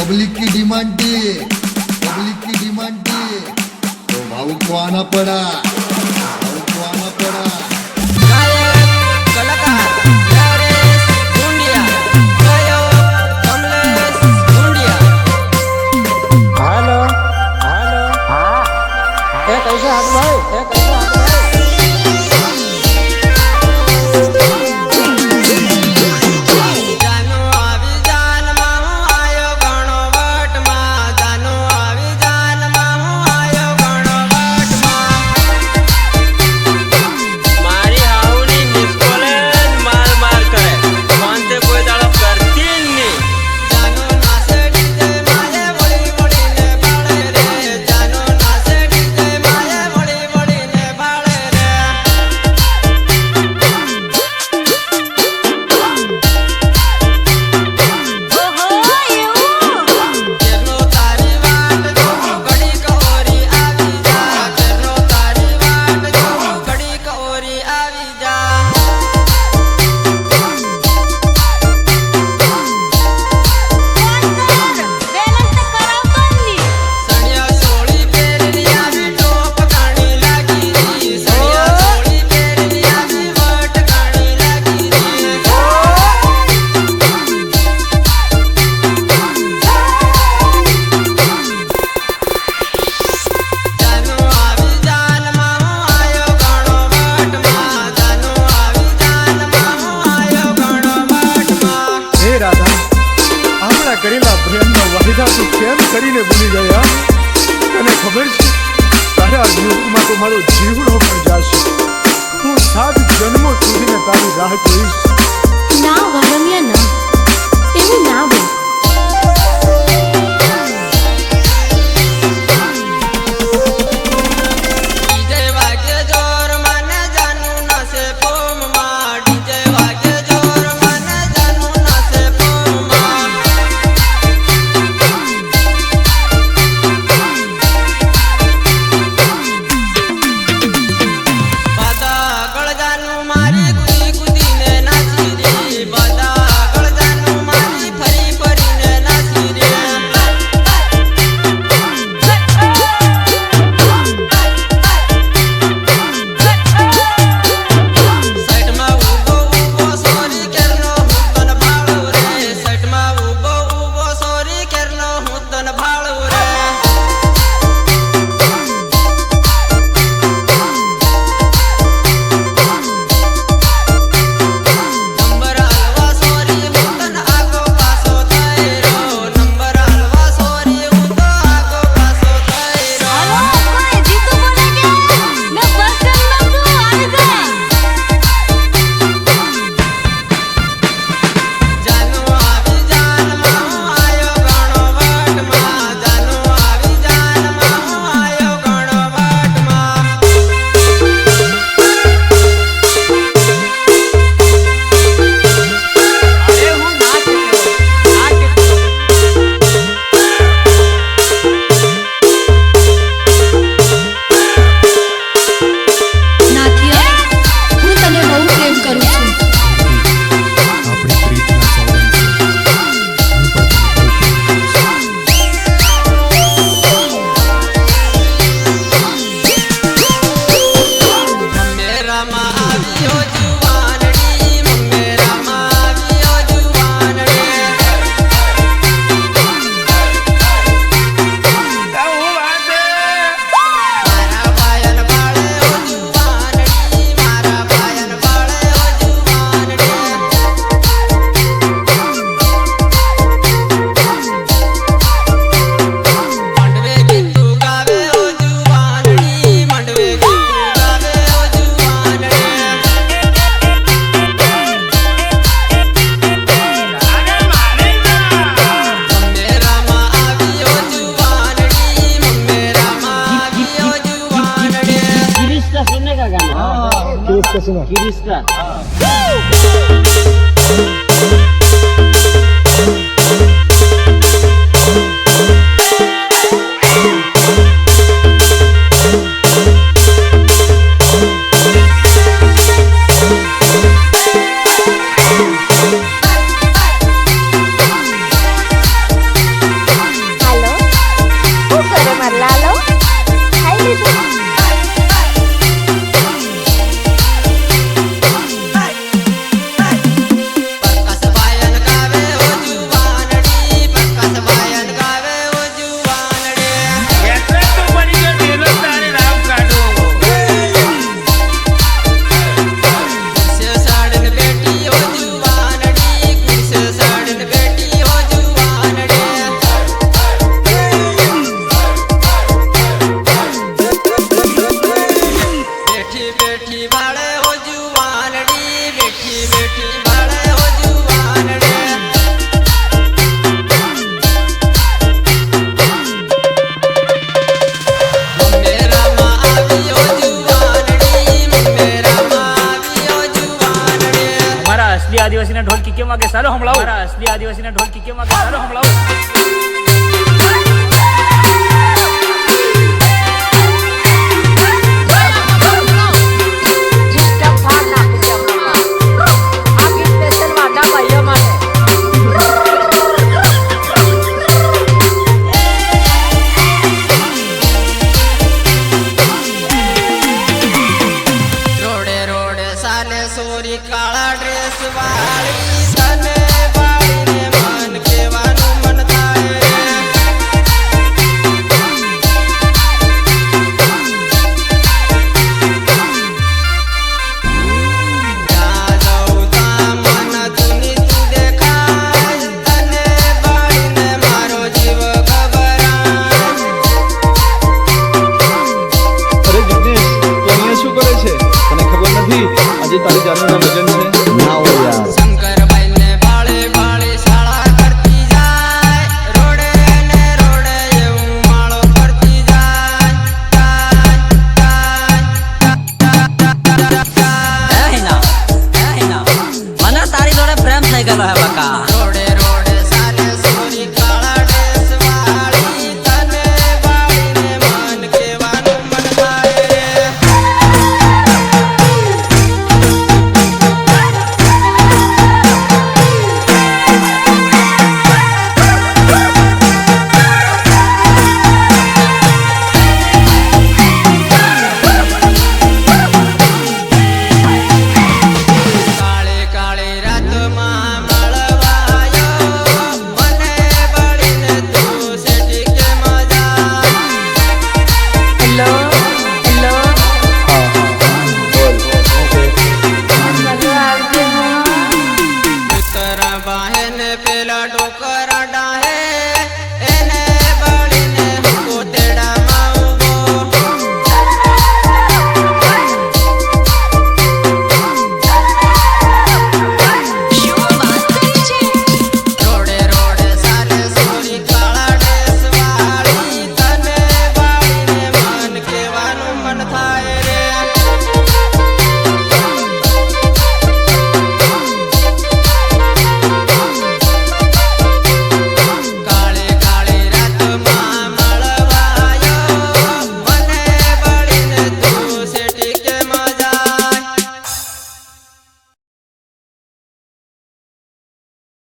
public की demand थी तो भावुक को आना पड़ा કરીને ભૂલી ગયા તને ખબર છે તારા યુગમાં તો મારો જીવડો પણ જાશે હું 7 જન્મો સુધીને તારી રાહ જોઈશ ના વરમ્યા ના એવું ના બોલ ઢોલકી કેમ વાગે સારો હમણાં મારા અસલી આદિવાસીના ઢોલકી કેમ વાગે સારો હમણાં કાળા ડ્રેસ વાળી તને વાળીને મન કેવાનું મન થાય ત્યાં જાઉં ત્યાં મન તુની તું દેખાય તને વાળીને મારો જીવ ગભરાય અરે જિગ્નેશ તું અહીંયા શું કરે છે તને ખબર નથી આજે તારી જાનુના ભજન છે ના હો યાર શંકરભાઈ ને બાળે બાળે શાળા કરતી જાય રોડે ને રોડે એવું માળો કરતી જાય મને તારી જોડે પ્રેમ થઈ ગયો હે બકા રોડે રોડે સારે સોરી કાળા ડ્રેસ વાળી તને વાળીને મન કેવાનું મન થાય કાળે કાળે રાતમાં મળવાયો મને બળીને તું સેટી કે મજા હેલો હેલો ઉત્તર બાહેને પેલા ડોકર